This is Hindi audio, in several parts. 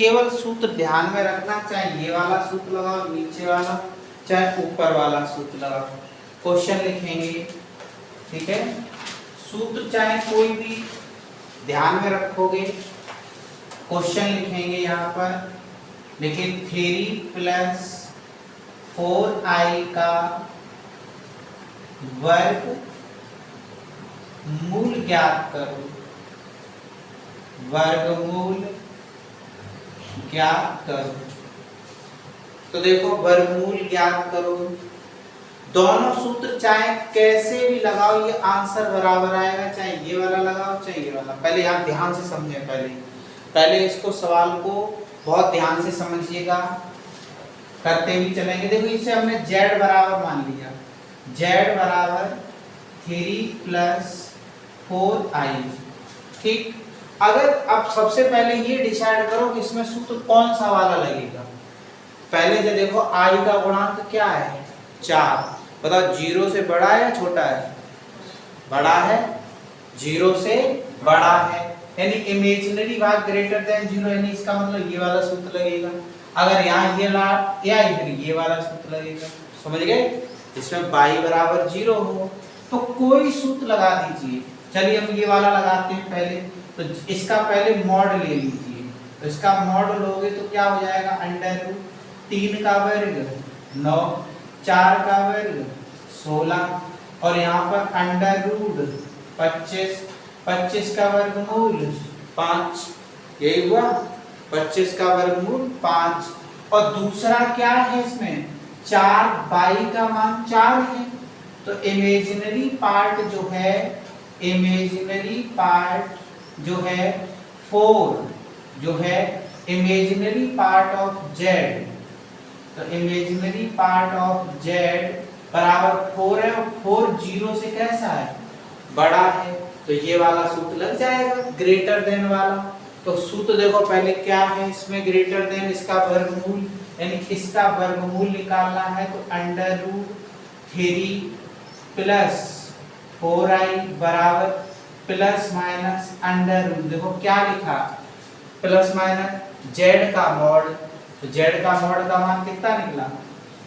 केवल सूत्र ध्यान में रखना, चाहे ये वाला सूत्र लगाओ, नीचे वाला, चाहे ऊपर वाला सूत्र लगाओ। क्वेश्चन लिखेंगे, ठीक है। सूत्र चाहे कोई भी ध्यान में रखोगे, क्वेश्चन लिखेंगे यहाँ पर। देखिए 3 + 4i का वर्ग मूल ज्ञात करो, वर्गमूल ज्ञात करो। तो देखो वर्गमूल ज्ञात करो, दोनों सूत्र चाहे कैसे भी लगाओ ये आंसर बराबर आएगा, चाहे ये वाला लगाओ चाहे ये वाला। पहले आप ध्यान से समझें, पहले इसको सवाल को बहुत ध्यान से समझिएगा, करते भी चलेंगे। देखो इसे हमने z बराबर मान लिया, z बराबर 3 + 4i, ठीक। अगर आप सबसे पहले ये डिसाइड करो कि इसमें सूत्र कौन सा वाला लगेगा। पहले जो देखो i का गुणांक क्या है 4, बताओ 0 से बड़ा है या छोटा है? बड़ा है, 0 से बड़ा है, यानी इमेजिनरी भाग ग्रेटर देन 0, यानी इसका मतलब ये वाला सूत्र लगेगा। अगर यहाँ ये ला या फिर ये वाला सूत्र लगेगा, समझ गए। इसमें y बराबर 0 हो तो कोई सूत्र लगा दीजिए। चलिए हम ये वाला लगाते हैं पहले, तो इसका पहले मॉड ले लीजिए। तो इसका मॉड लोगे तो क्या हो जाएगा, √3 का वर्ग 9, 4 का वर्ग 16, और यहाँ पर √25, 25 का वर्गमूल 5, यही हुआ 25 का वर्गमूल 5। और दूसरा क्या है इसमें 4, y का मान 4 है, तो इमेजिनरी पार्ट जो है, इमेजिनरी पार्ट जो है 4 जो है इमेजिनरी पार्ट ऑफ z, तो इमेजिनरी पार्ट ऑफ z बराबर 4 है, और 4 0 से कैसा है, बड़ा है, तो ये वाला सूत्र लग जाएगा ग्रेटर देन वाला। तो सूत्र देखो पहले क्या है इसमें, ग्रेटर देन इसका वर्गमूल, यानी इसका वर्गमूल निकालना है, तो √3 + 4i बराबर ±√, देखो क्या लिखा प्लस माइनस z का मॉड, तो z का मॉड का मान कितना निकला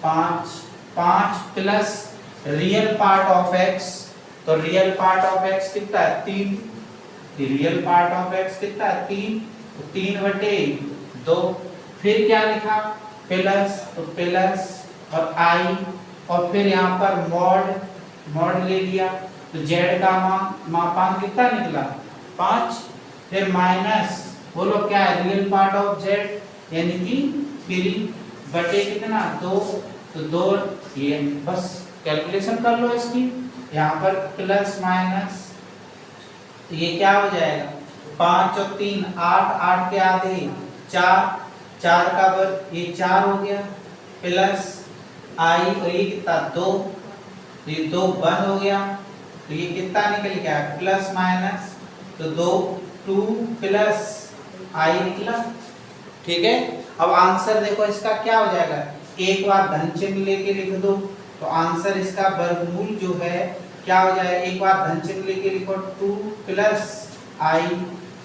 5, 5 plus real part of x, तो रियल पार्ट ऑफ x कितना है 3, रियल पार्ट ऑफ x कितना है 3, तो 3/2। फिर क्या लिखा प्लस, तो प्लस और i, और फिर यहाँ पर मॉड ले लिया, तो z का मापांक कितना निकला 5, फिर माइनस बोलो क्या है रियल पार्ट ऑफ z, यानी कि 3 कितना 2, तो 2, ये बस कैलकुलेशन कर लो इसकी। यहाँ पर प्लस माइनस, तो ये क्या हो जाएगा 5 और 3 8, 8 के आधे 4, 4 का वर्ग, ये 4 हो गया, प्लस i, और ये कितना 2, तो ये 2 बंद हो गया, तो ये कितना निकल गया प्लस माइनस, तो 2 प्लस i निकला, ठीक है। अब आंसर देखो इसका क्या हो जाएगा, एक बार धन चिन्ह लेके लिख दो, तो आंसर इसका वर्गमूल जो है क्या हो जाएगा, एक बार धन चिन्ह लेके लिखो 2 प्लस i,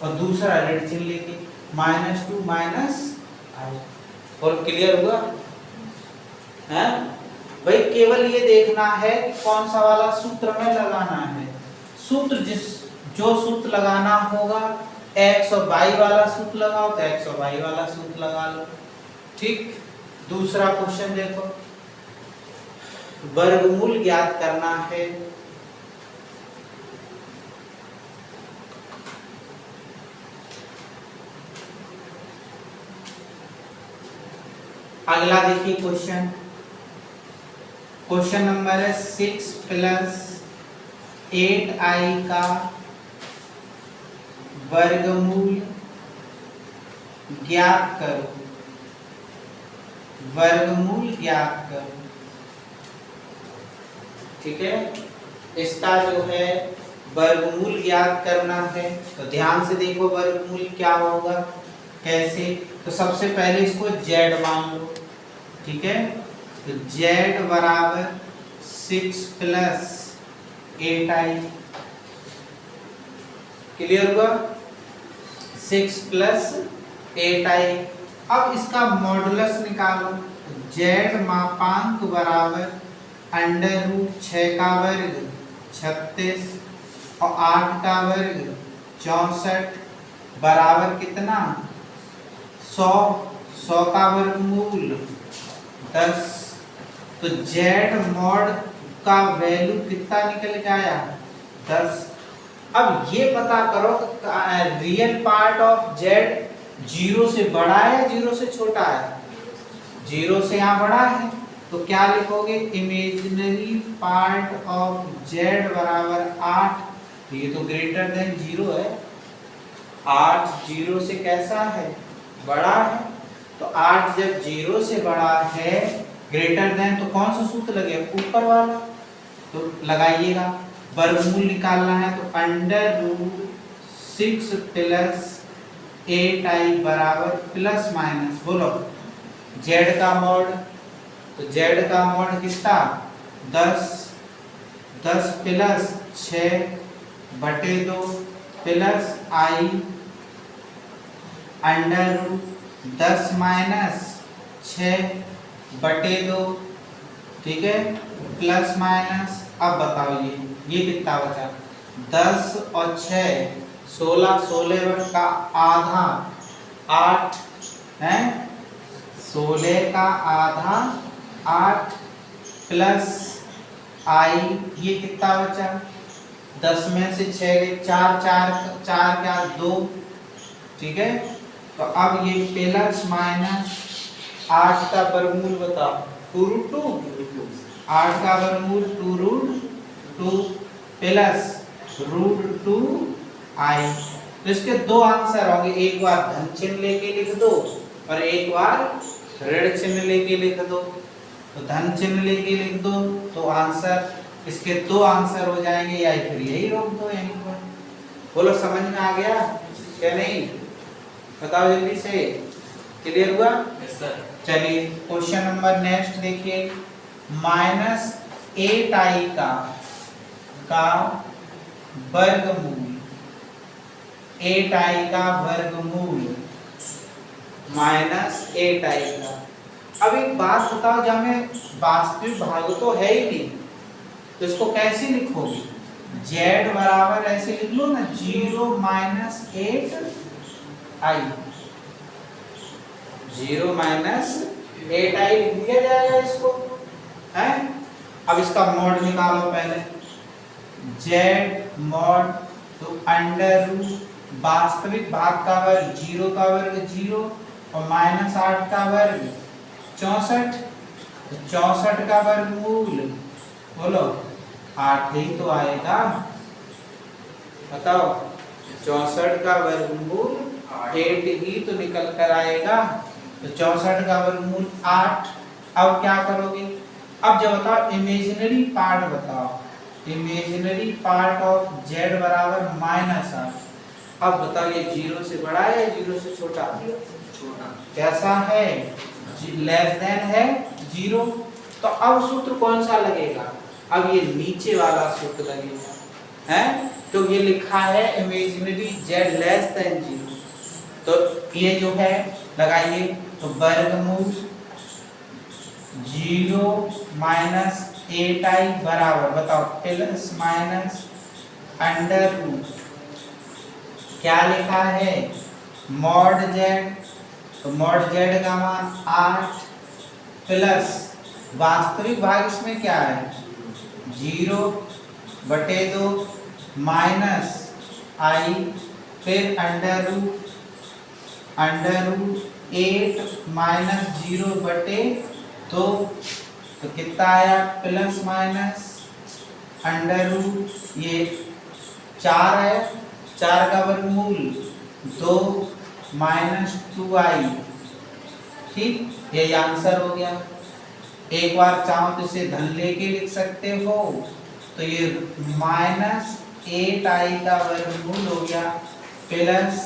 और दूसरा ऋण चिन्ह लेके -2 i। और क्लियर हुआ है भाई। केवल ये देखना है कि कौन सा वाला सूत्र में लगाना है। सूत्र जो सूत्र लगाना होगा, x और y वाला सूत्र लगाओ, तो x और y वाला सूत्र लगा लो, ठीक। दूसरा क्वेश्चन देखो, वर्गमूल ज्ञात करना है। अगला देखिए क्वेश्चन नंबर है 6 + 8i का वर्गमूल ज्ञात करो, वर्गमूल ज्ञात करो, ठीक है। इसका जो है वर्गमूल ज्ञात करना है, तो ध्यान से देखो वर्गमूल क्या होगा कैसे। तो सबसे पहले इसको z मान लो, ठीक है। तो z बराबर 6 + 8i, क्लियर हुआ, 6 + 8i। अब इसका मॉडुलस निकालो। जेड मापांक बराबर अंडर रूट 6 का वर्ग 36 और 8 का वर्ग 64 बराबर कितना 100। 100 का वर्गमूल 10। तो जेड मॉड का वैल्यू कितना निकल के आया 10। अब ये पता करो रियल पार्ट ऑफ जेड 0 से बड़ा है या 0 से छोटा है। 0 से यहाँ बड़ा है तो क्या लिखोगे इमेजिनरी पार्ट ऑफ जेड बराबर 8। ये तो ग्रेटर देन 0 है। 8 0 से कैसा है बड़ा है। तो 8 जब 0 से बड़ा है ग्रेटर देन तो कौन सा सूत्र लगेगा ऊपर वाला। तो लगाइएगा वर्गमूल निकालना है तो अंडर रूट 6 प्लस 8i बराबर प्लस माइनस बोलो जेड का मॉड। तो जेड का मॉड कितना 10 plus 6/2 plus i under root 10 minus 6/2 ठीक है प्लस माइनस। अब बताओ ये कितना बचा 10 और 6 16 16 का आधा 8 है 16 का आधा 8 प्लस i ये कितना बचा 10 में से 6 4 4 4 क्या 2 ठीक है। तो अब ये प्लस माइनस 8 का वर्गमूल बताओ 2√2 8 का वर्गमूल 2√2 प्लस √2i। तो इसके दो आंसर होंगे एक बार धन चिन्ह लेके लिख दो और एक बार ऋण चिन्ह लेके लिख दो। तो धन चिन्ह लेके लिख दो तो आंसर इसके दो आंसर हो जाएंगे या फिर यही रोक दो यहीं पर। बोलो समझ में आ गया क्या नहीं बताओ जल्दी से क्लियर हुआ। चलिए क्वेश्चन नंबर नेक्स्ट देखिए -8i का वर्गमूल 8i का वर्गमूल -8i का। अब एक बात बताओ जब हमें वास्तविक भाग तो है ही नहीं तो इसको कैसे लिखोगे z बराबर ऐसे लिख लो ना 0 - 8i 0 - 8i लिख दिया जाएगा इसको है। अब इसका मॉड निकालो पहले z मॉड तो अंडर रूट वास्तविक भाग का वर्ग 0 का वर्ग 0 और -8 का वर्ग 64। तो 64 का वर्गमूल बोलो 8 ही तो आएगा बताओ 64 का वर्गमूल 8 ही तो निकल कर आएगा। तो 64 का वर्गमूल 8। अब क्या करोगे अब जब बताओ इमेजिनरी पार्ट बताओ इमेजिनरी पार्ट ऑफ z बराबर -8। अब बताओ ये 0 से बड़ा है 0 से छोटा कैसा है लेस देन है 0। तो अब सूत्र कौन सा लगेगा अब ये नीचे वाला सूत्र लगेगा है। तो ये लिखा है इमेजिनरी z लेस देन 0। तो ये जो है लगाइए तो वर्गमूल 0 - 8i बराबर बताओ प्लस माइनस अंडर रूट क्या लिखा है मॉड z। तो मॉड z का मान 8 प्लस वास्तविक भाग इसमें क्या है 0/2 माइनस i फिर अंडर रूट 8 - 0/2 तो कितना आया प्लस माइनस अंडर रूट ये 4 है 4 का वर्गमूल 2 - 2i ठीक ये आंसर हो गया। एक बार चाहो तो इसे धन लेके लिख सकते हो तो ये -8i का वर्गमूल हो गया प्लस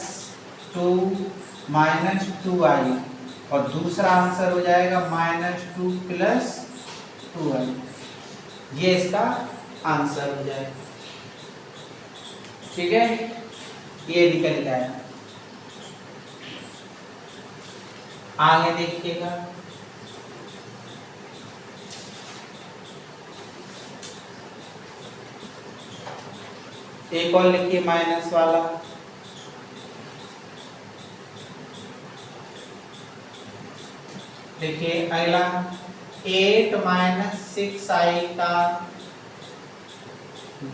2 - 2i और दूसरा आंसर हो जाएगा -2 + 2i। ये इसका आंसर हो जाएगा ठीक है ये निकल जाएगा। आगे देखिएगा, एक और लिखिए माइनस वाला, देखिए अगला 8 माइनस 6i का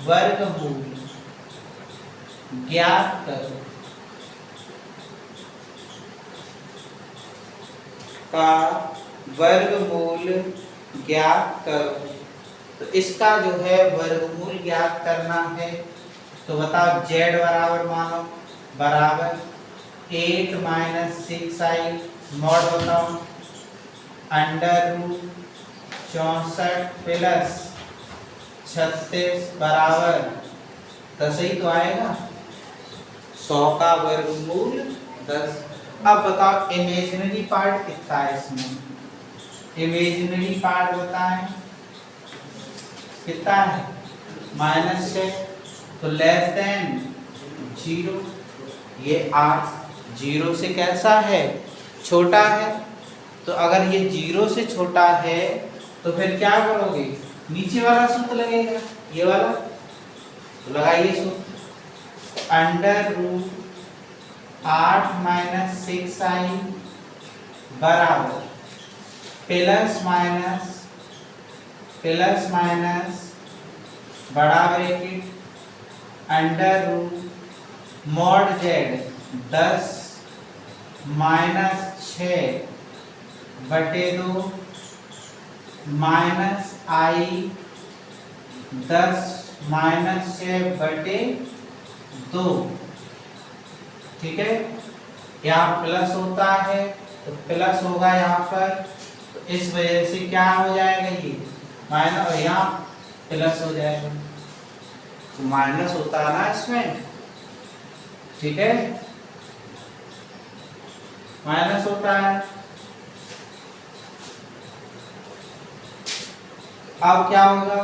वर्गमूल ज्ञात करो, का वर्गमूल ज्ञात करो। तो इसका जो है वर्गमूल ज्ञात करना है, तो बताओ z बराबर मानो बराबर 8 माइनस 6i मॉड बताओ अंडर रूट 64 प्लस 36 बराबर 10 ही तो आएगा, 100 का वर्गमूल 10। अब बताओ इमेजिनरी पार्ट कितना है इसमें, इमेजिनरी पार्ट बताएं कितना है, -6, तो लेस देन 0, ये 8 0 से कैसा है, छोटा है। तो अगर ये 0 से छोटा है तो फिर क्या करोगे, नीचे वाला सूत्र लगेगा, ये वाला, तो लगाइए सूत्र, अंडर रूट 8 माइनस 6i बराबर प्लस माइनस बड़ा bracket under root mod z 10 minus 6 बटे 2 माइनस i 10 माइनस 6 बटे 2, ठीक है। यहाँ प्लस होता है तो प्लस होगा यहाँ पर, तो इस वजह से क्या हो जाएगा, ये माइनस, और यहाँ प्लस हो जाएगा, तो माइनस होता है ना इसमें, ठीक है, माइनस होता है। अब क्या होगा,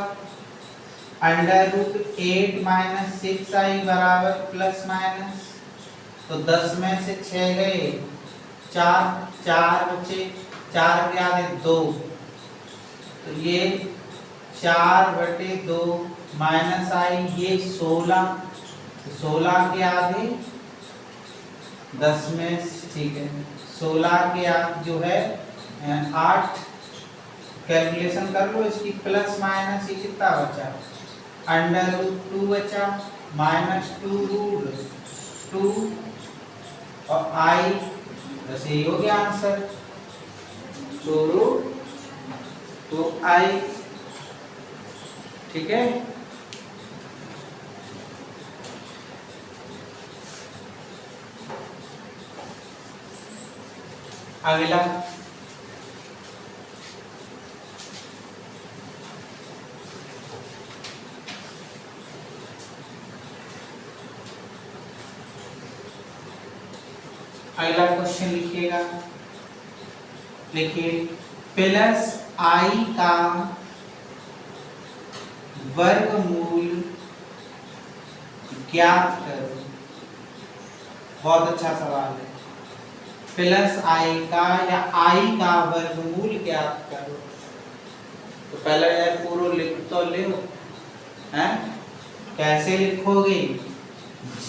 अंडर रूट 8 माइनस 6i बराबर प्लस माइनस, तो 10 में से 6 गए 4 बचे, 4 के आगे 2, तो ये 4 बटे 2 माइनस आई, ये 16, तो 16 के आगे 10 में, ठीक है, 16 के आगे जो है 8, कैलकुलेशन कर लो इसकी, प्लस माइनस ये कितना बचा, अंडर रूट 2 बचा, माइनस 2 रूट 2 और आई, वैसे ही हो गया आंसर, 2 रूट 2i, ठीक है। अगला क्वेश्चन लिखिएगा, देखिए प्लस i का वर्गमूल ज्ञात करो, बहुत अच्छा सवाल है, प्लस i का या i का वर्गमूल ज्ञात करो। तो पहले यार पूरा लिख तो लो, हैं कैसे लिखोगे, z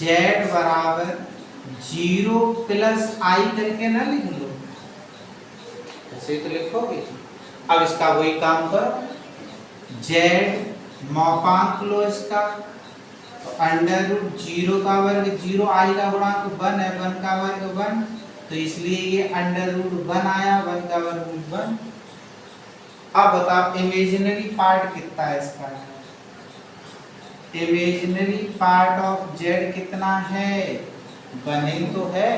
बराबर 0 प्लस i करके ना लिख लो, ऐसे तो लिखोगे। अब इसका वही काम करो, z मापांक लो इसका, तो अंडर रूट 0 का वर्ग 0, i का गुणांक 1 है, 1 का वर्ग 1, तो इसलिए ये अंडर रूट 1 आया, 1 का वर्ग 1। अब बताओ इमेजिनरी पार्ट कितना है इसका, इमेजिनरी पार्ट ऑफ z कितना है, 1 ही तो है,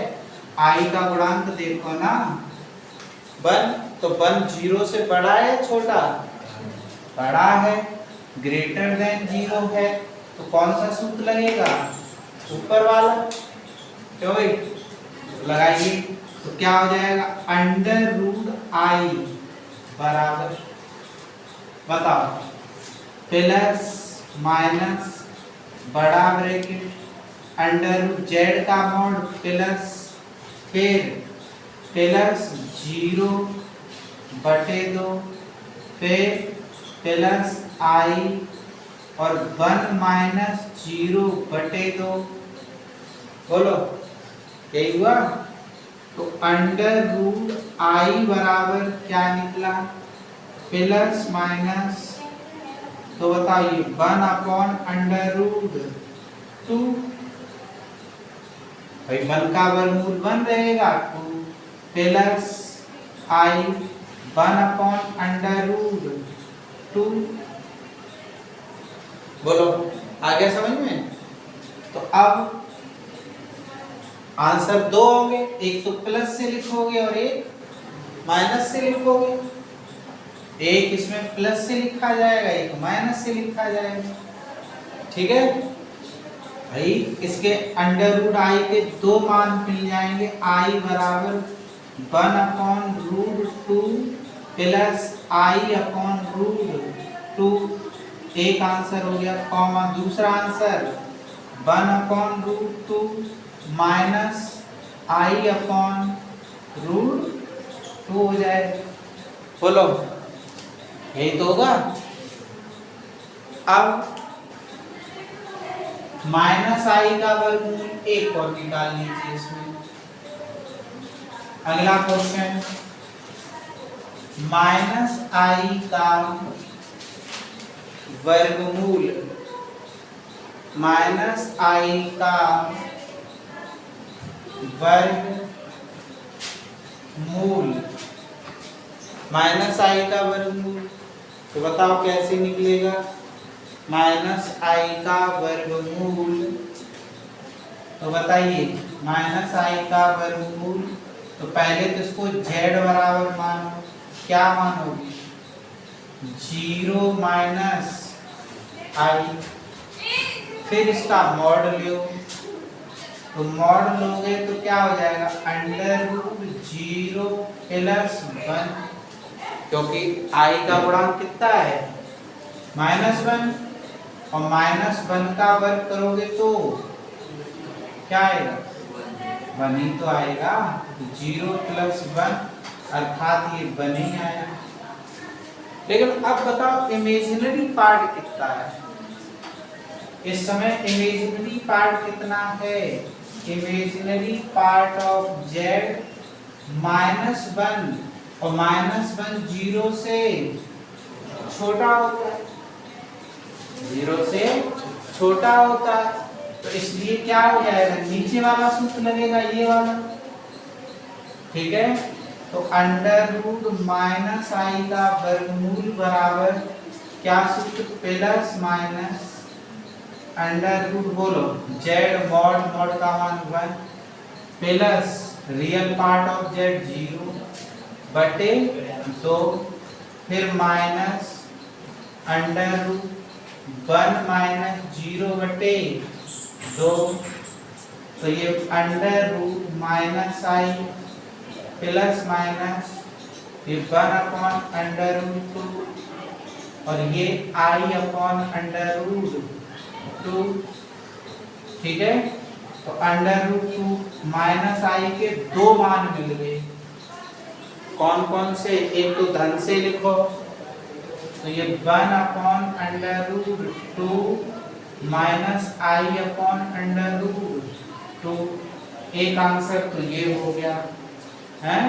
i का गुणांक देखो ना 1, तो 1 0 से बड़ा है छोटा, बड़ा है, ग्रेटर देन 0 है, तो कौन सा सूत्र लगेगा, ऊपर वाला, क्यों भाई, लगाइए, तो क्या हो जाएगा, अंडर रूट i बराबर, बताओ प्लस माइनस बड़ा ब्रैकेट अंडर रूट z का मॉड प्लस फिर प्लस 0 बटे 2 फिर प्लस आई और 1 माइनस 0 बटे 2। बोलो यही हुआ। तो अंडर रूट आई बराबर क्या निकला, प्लस माइनस, तो बताइए 1 अपॉन अंडर रूट 2। भाई 1 का वर्गमूल 1 रहेगा 2 प्लस आई 1 अपॉन अंडर रूट 2। बोलो आ गया समझ में। तो अब आंसर दो होंगे, एक तो प्लस से लिखोगे और एक माइनस से लिखोगे। एक इसमें प्लस से लिखा जाएगा, एक माइनस से लिखा जाएगा। ठीक है भाई, इसके अंडर रूट आई के दो मान मिल जाएंगे, आई बराबर 1 upon root 2 plus I upon root 2। एक आंसर हो गया, कॉमा दूसरा आंसर 1 अपॉन रूट 2 माइनस आई अपॉन रूट 2 हो जाएगा। बोलो यही तो होगा। अब माइनस आई का वर्गमूल एक और निकाल लीजिए इसमें। अगला क्वेश्चन, माइनस आई का वर्गमूल, माइनस आई का वर्गमूल, माइनस आई का वर्गमूल, तो बताओ कैसे निकलेगा। माइनस आई का वर्गमूल, तो बताइए माइनस आई का वर्गमूल, तो पहले तो इसको z बराबर मानो। क्या मानोगे, 0 माइनस आई, फिर इसका मॉड लो, तो मॉड लोगे तो क्या हो जाएगा, अंडर रूट 0 प्लस 1, क्योंकि आई का गुणांक कितना है -1, और -1 का वर्ग करोगे तो क्या आएगा, 1 ही तो आएगा। 0 प्लस 1 अर्थात ये 1 ही आएगा। लेकिन अब बताओ इमेजिनरी पार्ट कितना है इस समय, इमेजिनरी पार्ट कितना है, इमेजिनरी पार्ट ऑफ z -1, और -1 0 से छोटा होता है, 0 से छोटा होता है, तो इसलिए क्या हो जाएगा, नीचे वाला सूत्र लगेगा ये वाला। ठीक है, तो अंडर रूट माइनस आई का वर्गमूल बराबर क्या सूत्र, प्लस माइनस अंडर रूट, बोलो z मॉड, मॉड का मान 1 plus real part of z 0 बटे 2, फिर माइनस अंडर रूट 1 माइनस 0 बटे 2, तो ये अंडर रूट माइनस आई प्लस माइनस ये 1 अपॉन अंडर रूट 2, और ये आई अपॉन अंडर रूट 2। ठीक है, तो अंडर रूट 2 माइनस आई के दो मान मिल गए, कौन कौन से, एक तो धन से लिखो, तो ये 1 अपॉन अंडर रूट 2 माइनस आई अपॉन अंडर रूट 2। एक आंसर तो ये हो गया है।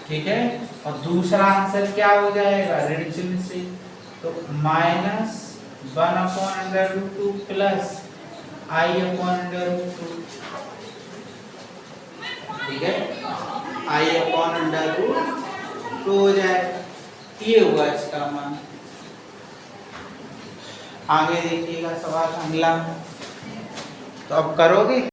ठीक है, और दूसरा आंसर क्या हो जाएगा, ऋण चिन्ह से, तो minus 1 upon under root 2 plus I upon under root 2। ठीक है, आई अपॉन अंडर रूट 2 हो जाएगा, ये हुआ इसका मान। आगे देखिएगा सवाल अगला, तो अब करोगे।